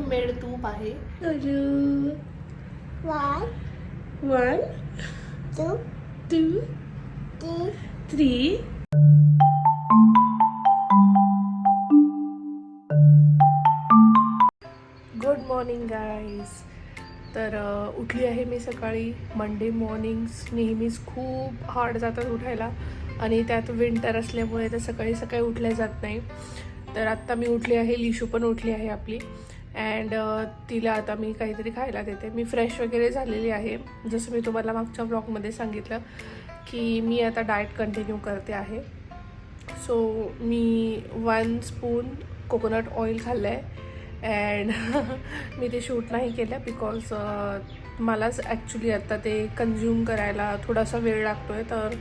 Homemade तूप आहे. 1 2 3. Good morning guys. तर उठली आहे मी सकाळी. मंडे मॉर्निंग्स नेहमीच खूप हार्ड जातात उठायला आणि त्यात विंटर असल्यामुळे तर सकाळी सकाळी उठल्या जात नाही. तर आत्ता मी उठली आहे, लिशू पण उठली आहे आपली. अँड तिला आता मी काहीतरी खायला देते. मी फ्रेश वगैरे झालेली आहे. जसं मी तुम्हाला मागच्या ब्लॉगमध्ये सांगितलं की मी आता डाएट कंटिन्यू करते आहे. सो मी 1 स्पून कोकोनट ऑइल खाल्लं आहे. अँड मी ते शूट नाही केलं बिकॉज मलाच ॲक्च्युली आता ते कन्झ्युम करायला थोडासा वेळ लागतो आहे. तर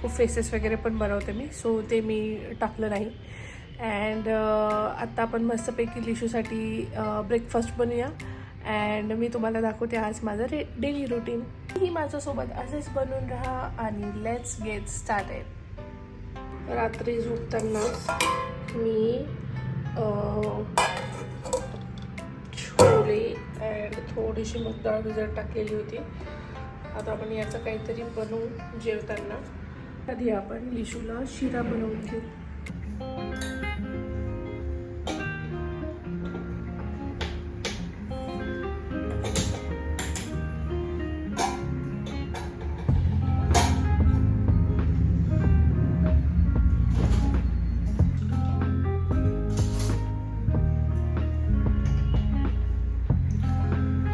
खूप फेसेस वगैरे पण बनवते मी, सो ते मी टाकलं नाही. अँड आत्ता आपण मस्तपैकी लिशूसाठी ब्रेकफास्ट बनवूया. अँड मी तुम्हाला दाखवते आज माझं डेली रुटीन. ही माझ्यासोबत असेच बनवून राहा आणि लेट्स गेट स्टार्टेड. रात्री झोपताना मी छोले अँड थोडीशी मूग डाळ भिजत टाकलेली होती. आता आपण याचं काहीतरी बनवू जेवताना. आधी आपण लिशूला शिरा बनवून घेऊ.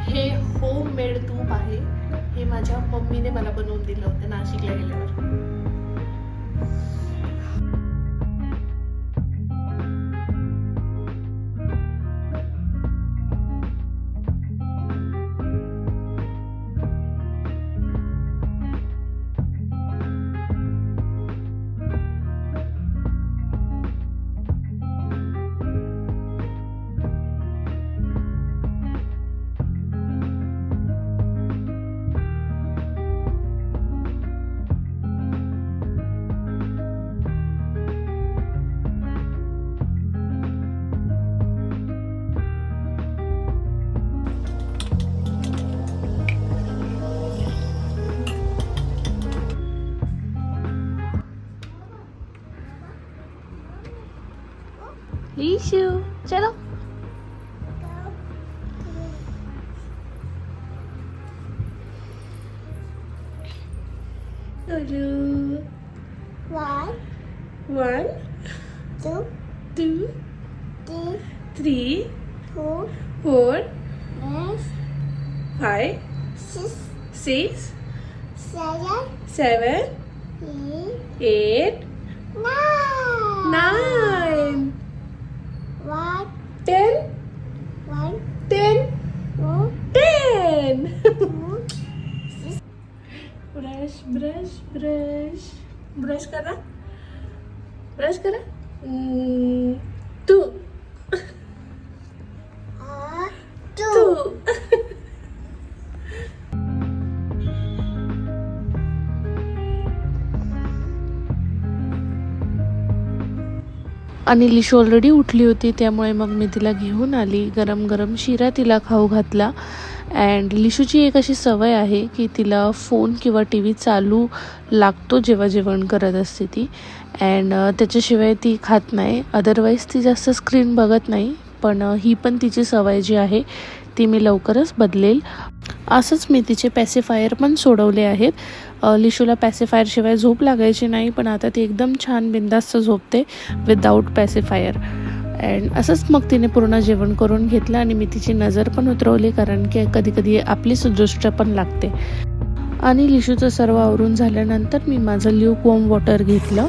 हे होममेड तूप आहे. हे माझ्या मम्मीने मला बनवून दिलं होतं नाशिकला गेल्यावर. लिशू चलो. One, 2, 3, 4, 5, 6, 7, 8, 9, 10. 10. ब्रश करा. 2. आणि लिशू ऑलरेडी उठली होती, त्यामुळे मग मी तिला घेऊन आली. गरम गरम शिरा तिला खाऊ घातला. अँड लिशूची एक अशी सवय आहे की तिला फोन किंवा टी व्ही चालू लागतो जेव्हा जेवण करत असते ती. अँड त्याच्याशिवाय ती खात नाही. अदरवाईज ती जास्त स्क्रीन बघत नाही. पण ही पण तिची सवय जी आहे ती मी लवकरच बदलेल. असंच मी तिचे पॅसिफायर पण सोडवले आहेत. लिशूला पॅसिफायरशिवाय झोप लागायची नाही, पण आता ती एकदम छान बिंदास्त झोपते विदाऊट पॅसिफायर. अँड असंच मग तिने पूर्ण जेवण करून घेतलं आणि मी तिची नजर पण उतरवली, कारण की कधी कधी आपलीच दृष्ट पण लागते. आणि लिशूचं सर्व आवरून झाल्यानंतर मी माझं ल्यूक वॉर्म वॉटर घेतलं.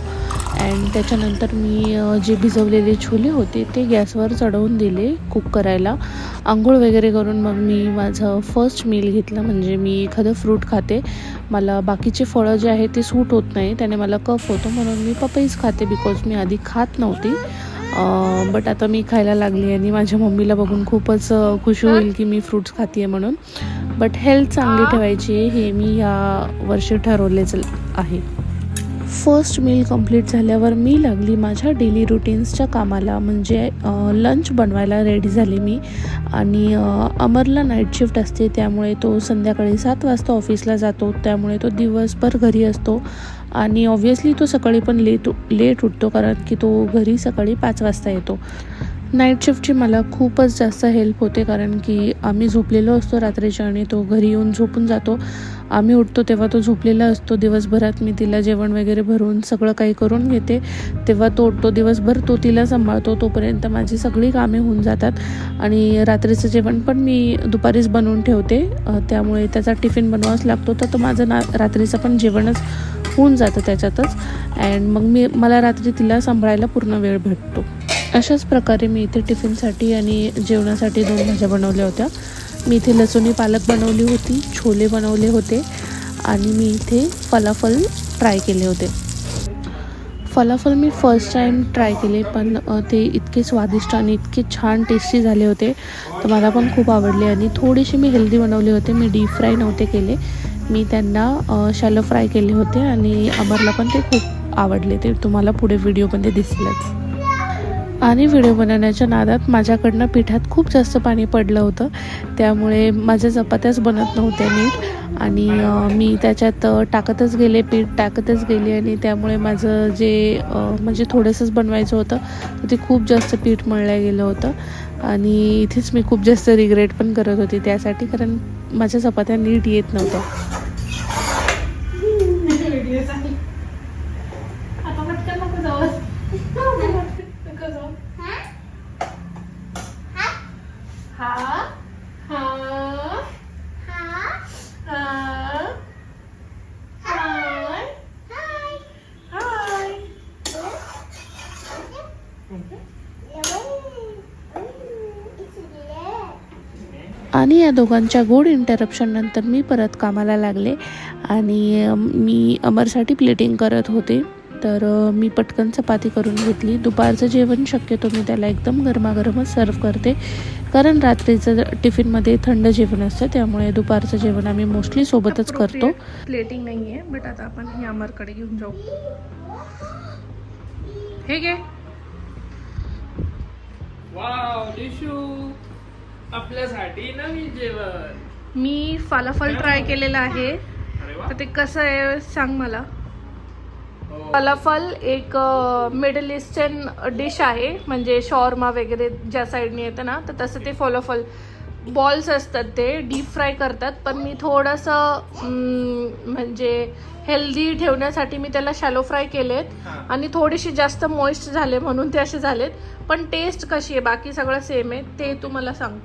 अँड त्याच्यानंतर मी जे भिजवलेले छोले होते ते गॅसवर चढवून दिले कुक करायला. आंघोळ वगैरे करून मग मी माझं फर्स्ट मील घेतलं. म्हणजे मी एखादं फ्रूट खाते. मला बाकीचे फळं जे आहे ते सूट होत नाही, त्याने मला कफ होतो, म्हणून मी पपईज खाते. बिकॉज मी आधी खात नव्हती, बट आता मी खायला लागली आणि माझ्या मम्मीला बघून खूपच खुशी होईल की मी फ्रूट्स खाते म्हणून. बट हेल्थ चांगली ठेवायची हे मी या वर्षी ठरवलेच आहे. फर्स्ट मील कंप्लीट झाल्यावर मी लागली माझ्या डेली रुटीन्सच्या कामाला, म्हणजे लंच बनवायला रेडी झाले मी. आणि अमरला नाईट शिफ्ट असते, त्यामुळे तो संध्याकाळी 7 वाजता ऑफिसला जातो, त्यामुळे तो दिवसभर घरी असतो. आणि ऑब्व्हियसली तो सकाळी पण लेट उठतो, कारण की तो घरी सकाळी 5 वाजता येतो. नाईट शिफ्टची मला खूपच जास्त हेल्प होते, कारण की आम्ही झोपलेलो असतो रात्रीच्या आणि तो घरी येऊन झोपून जातो. आम्ही उठतो तेव्हा तो झोपलेला असतो. दिवसभरात मी तिला जेवण वगैरे भरून सगळं काही करून घेते, तेव्हा तो उठतो. दिवसभर तो तिला सांभाळतो, तोपर्यंत माझी सगळी कामे होऊन जातात. आणि रात्रीचं जेवण पण मी दुपारीच बनवून ठेवते, त्यामुळे त्याचा टिफिन बनवावाच लागतो. तर तो माझं रात्रीचं पण जेवणच होऊन जातं त्याच्यातच. अँड मग मला रात्री तिला सांभाळायला पूर्ण वेळ भेटतो. अशाच प्रकारे मी इथे टिफिनसाठी आणि जेवणासाठी 2 भाज्या बनवल्या होत्या. मी इथे लसुणी पालक बनवली होती, छोले बनवले होते आणि मी इथे फलाफल ट्राय केले होते. फलाफल मी फर्स्ट टाईम ट्राय केले, पण ते इतके स्वादिष्ट आणि इतके छान टेस्टी झाले होते, तर मला पण खूप आवडले. आणि थोडेसे मी हेल्दी बनवले होते, मी डीप फ्राय नव्हते केले, मी त्यांना शॅलो फ्राय केले होते. आणि अमरला पण ते खूप आवडले, ते तुम्हाला पुढे व्हिडिओमध्ये दिसलंच. आणि व्हिडिओ बनवण्याच्या नादात माझ्याकडनं पिठात खूप जास्त पाणी पडलं होतं, त्यामुळे माझ्या चपात्याच बनत नव्हत्या नीट. आणि मी त्याच्यात पीठ टाकतच गेले आणि त्यामुळे माझं जे म्हणजे थोडंसंच बनवायचं होतं, तर ते खूप जास्त पीठ मळलं गेलं होतं. आणि इथेच मी खूप जास्त रिग्रेट पण करत होते त्यासाठी, कारण माझ्या चपात्या नीट येत नव्हत्या. आणि या दोघांच्या गोड इंटरप्शन नंतर मी परत कामाला लागले आणि मी अमरसाठी प्लेटिंग करत होते. तर मी पटकन चपाती करून घेतली. दुपारचं जेवण शक्यतो मी त्याला एकदम गरमागरमच सर्व करते, कारण रात्रीचं टिफिनमध्ये थंड जेवण असतं, त्यामुळे दुपारचं जेवण आम्ही मोस्टली सोबतच करतो. प्लेटिंग नाही आहे, बट आता आपण हे अमरकडे घेऊन जाऊ. हे घे. वाव लिशू, आपल्यासाठी नवीन जेवण. मी फलाफल ट्राय केलेलं आहे, तर ते कसं आहे सांग मला. फलाफल एक मिडल ईस्टर्न डिश आहे, म्हणजे शॉर्मा वगैरे ज्या साईडने येतं ना, तर तसं ते फलाफल बॉल्स असतात, ते डीप फ्राय करतात. पण मी थोडंसं म्हणजे हेल्दी ठेवण्यासाठी मी त्याला शॅलो फ्राय केलेत आणि थोडीशी जास्त मॉइस्ट झाले म्हणून ते असे झालेत. पण टेस्ट कशी आहे, बाकी सगळं सेम आहे, ते तू मला सांग.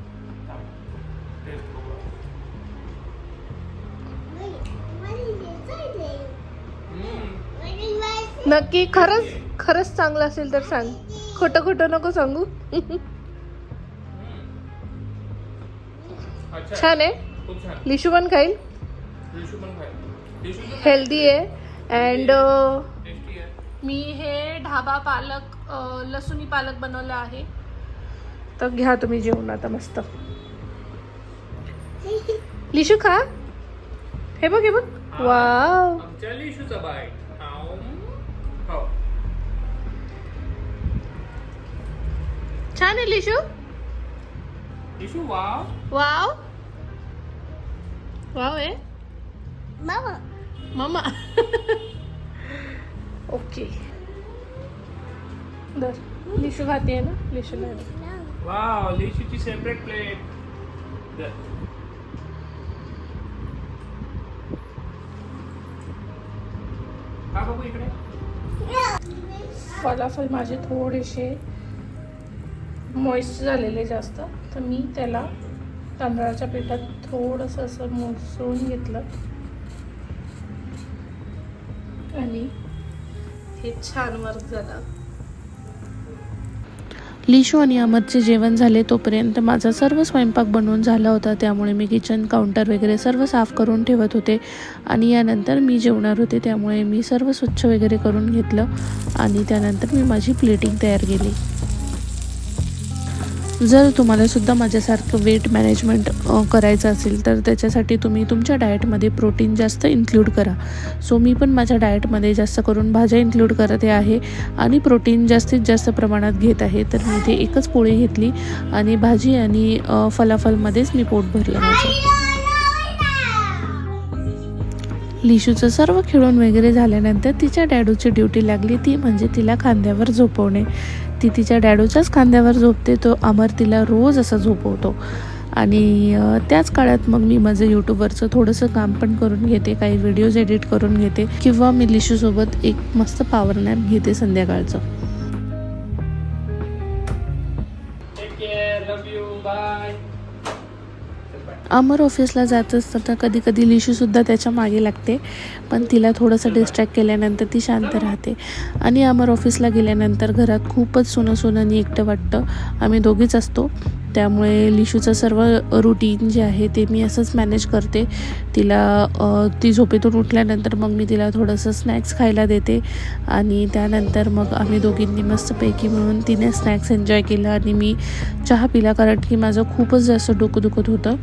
नक्की खरंच चांगलं असेल तर सांग, खोटं नको सांगू. छान आहे. लिशू पण खाईल, हेल्दी आहे. अँड मी हे ढाबा पालक लसुणी पालक बनवलं आहे, तर घ्या तुम्ही जेवण आता मस्त. लिशू खा, हे बघ वाव. छान आहे लिशू. वाव आहे मामा. ओके, दर लिशू खाते ना, लिशू नाही. वाव, लिशूची सेपरेट प्लेट. हा बघू इकडे. फलाफल माझे थोडेसे मॉइस्ट झालेले जास्त, तर मी त्याला तांदळाच्या पिठात थोडंसं असं मिसळून घेतलं आणि हे छान वर्क झालं. लिशू आणि अमरचे जेवण झाले तोपर्यंत माझा सर्व स्वयंपाक बनवून झाला होता, त्यामुळे मी किचन काउंटर वगैरे सर्व साफ करून ठेवत होते. आणि यानंतर मी जेवणार होते, त्यामुळे मी सर्व स्वच्छ वगैरे करून घेतलं आणि त्यानंतर मी माझी प्लेटिंग तयार केली. जर तुम्हाला सुद्धा माझ्यासारखं वेट मॅनेजमेंट करायचं असेल तर त्याच्यासाठी तुम्ही तुमच्या डाएटमध्ये प्रोटीन जास्त इन्क्लूड करा. सो मी पण माझ्या डाएटमध्ये जास्त करून भाज्या इन्क्लूड करते आहे आणि प्रोटीन जास्तीत जास्त प्रमाणात घेत आहे. तर मी इथे एकच पोळी घेतली आणि भाजी आणि फलाफलमध्येच मी पोट भरलं माझं. लिशूचं सर्व खेळून वगैरे झाल्यानंतर तिच्या डॅडूची ड्युटी लागली, ती म्हणजे तिला खांद्यावर झोपवणे. ती तिच्या डॅडूच्याच खांद्यावर झोपते. तो अमर तिला रोज असं झोपवतो. आणि त्याच काळात मग मी माझं यूट्यूबवरचं थोडंसं काम पण करून घेते, काही व्हिडिओज एडिट करून घेते किंवा मी लिशूसोबत एक मस्त पॉवर नॅप घेते संध्याकाळचं. Take care, love you, bye. Amar ऑफिसला जात असताना कधी कधी लिशूसुद्धा त्याच्या मागे लागते, पण तिला थोडंसं डिस्ट्रॅक्ट केल्यानंतर ती शांत राहते. आणि अमर ऑफिसला गेल्यानंतर घरात खूपच सोनं आणि एकटं वाटतं. आम्ही दोघीच असतो, त्यामुळे लिशूचं सर्व रुटीन जे आहे ते मी असंच मॅनेज करते. ती झोपेतून उठल्यानंतर मग मी तिला थोडंसं स्नॅक्स खायला देते आणि त्यानंतर मग आम्ही दोघींनी मस्तपैकी मिळून तिने स्नॅक्स एन्जॉय केलं आणि मी चहा पिला, कारण की माझं खूपच जास्त डोकं दुखत होतं.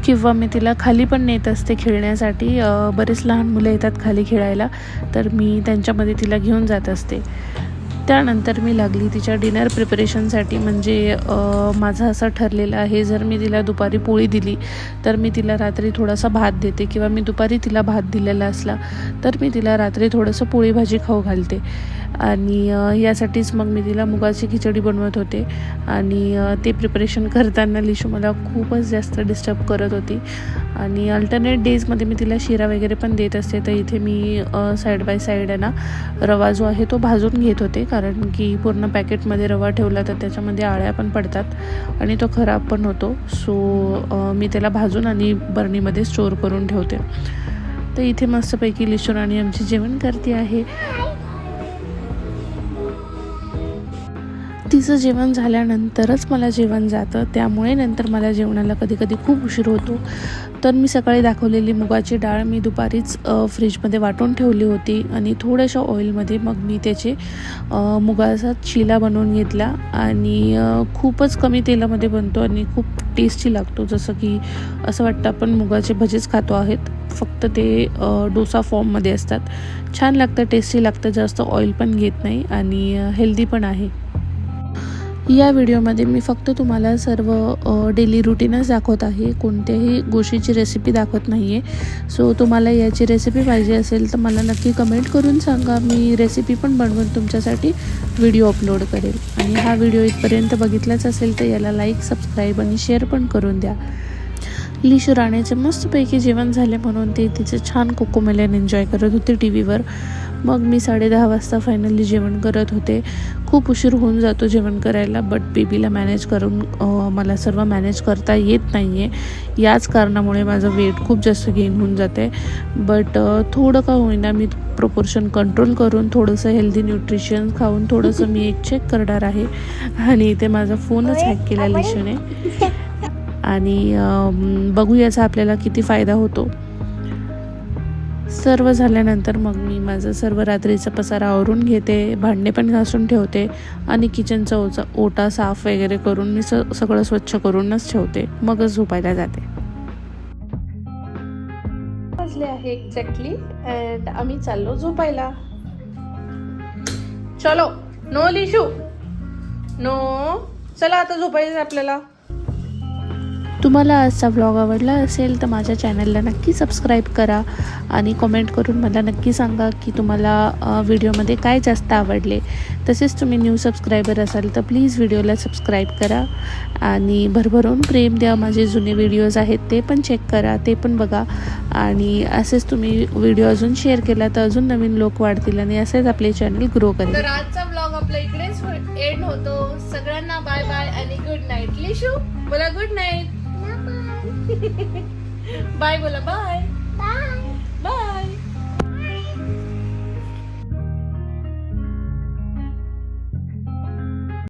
किंवा मी तिला खाली पण नेत असते खेळण्यासाठी. बरेच लहान मुलं येतात खाली खेळायला, तर मी त्यांच्यामध्ये तिला घेऊन जात असते. त्यानंतर मी लागली तिच्या डिनर प्रिपरेशनसाठी. म्हणजे माझं असं ठरलेलं आहे, जर मी तिला दुपारी पोळी दिली तर मी तिला रात्री थोडासा भात देते, किंवा मी दुपारी तिला भात दिलेला असला तर मी तिला रात्री थोडंसं पोळी भाजी खाऊ घालते. आणि यासाठीच मग मी तिला मुगाची खिचडी बनवत होते. आणि ते प्रिपरेशन करताना लिशू मला खूपच जास्त डिस्टर्ब करत होती. आणि अल्टरनेट डेजमध्ये मी तिला शिरा वगैरे पण देत असते. तर इथे मी साईड बाय साईड आहे ना रवा जो आहे तो भाजून घेत होते, कारण की पूर्ण पॅकेटमध्ये रवा ठेवला तर त्याच्यामध्ये आळ्या पण पडतात आणि तो खराब पण होतो. सो मी त्याला भाजून आणि बर्नीमध्ये स्टोअर करून ठेवते. तर इथे मस्तपैकी लिशू राणी आमची जेवण करते आहे. तिचं जेवण झाल्यानंतरच मला जेवण जातं, त्यामुळे नंतर मला जेवणाला कधी कधी खूप उशीर होतो. तर मी सकाळी दाखवलेली मुगाची डाळ मी दुपारीच फ्रीजमध्ये वाटून ठेवली होती आणि थोड्याशा ऑइलमध्ये मग मी त्याचे मुगाचा चिला बनवून घेतला. आणि खूपच कमी तेलामध्ये बनतो आणि खूप टेस्टी लागतो. जसं की असं वाटतं आपण मुगाचे भजीच खातो आहेत, फक्त ते डोसा फॉर्ममध्ये असतात. छान लागतं, टेस्टी लागतं, जास्त ऑइल पण घेत नाही आणि हेल्दी पण आहे. या व्हिडिओमध्ये मी फक्त तुम्हाला सर्व डेली रुटीनच दाखवत आहे, कोणत्याही गोष्टीची रेसिपी दाखवत नाही आहे. सो तुम्हाला याची रेसिपी पाहिजे असेल तर मला नक्की कमेंट करून सांगा, मी रेसिपी पण बनवून तुमच्यासाठी व्हिडिओ अपलोड करेल. आणि हा व्हिडिओ इथपर्यंत बघितलाच असेल तर याला लाईक, सबस्क्राईब आणि शेअर पण करून द्या. लिशू राणीचे मस्तपैकी जेवण झाले म्हणून ते तिचे छान कोकोमेलन एन्जॉय करत होते टी व्हीवर. मग मी 10:30 वाजता फायनली जेवण करत होते. खूप उशीर होऊन जातो जेवण करायला, बट बेबीला मॅनेज करून मला सर्व मॅनेज करता येत नाही आहे. याच कारणामुळे माझं वेट खूप जास्त गेन होऊन जाते. बट थोडं का होईना मी प्रोपोर्शन कंट्रोल करून थोडंसं हेल्दी न्यूट्रिशन खाऊन थोडंसं मी एक चेक करणार आहे. आणि इथे माझा फोनच हॅक केला लिशूने. आणि बघू याचा आपल्याला किती फायदा होतो. सर्व झाल्यानंतर मग मी माझं सर्व रात्रीचा पसारा आवरून घेते, भांडे पण घासून ठेवते आणि किचनचा ओटा साफ वगैरे करून मी सगळं स्वच्छ करूनच ठेवते, मगच झोपायला जाते. वाजले आहे एक्झॅक्टली अँड आम्ही चाललो झोपायला. चलो, नो लिशू, नो, चला आता झोपायचं आपल्याला. तुम्हाला आजचा व्लॉग आवडला असेल तर माझ्या चॅनलला नक्की सबस्क्राईब करा आणि कमेंट करून मला नक्की सांगा की तुम्हाला व्हिडिओमध्ये काय जास्त आवडले. तसेच तुम्ही न्यू सबस्क्रायबर असाल तर प्लीज व्हिडिओला सबस्क्राईब करा आणि भरभरून प्रेम द्या. माझे जुने व्हिडिओज आहेत ते पण चेक करा, ते पण बघा. आणि असेच तुम्ही व्हिडिओ अजून शेअर केला तर अजून नवीन लोक वाढतील आणि असेच आपले चॅनल ग्रो करेल. तर आजचा व्लॉग आपला इकडेच एंड होतो. सगळ्यांना बाय बाय आणि गुड नाईट. लिशू बोला गुड नाईट. बाय बोला, बाय.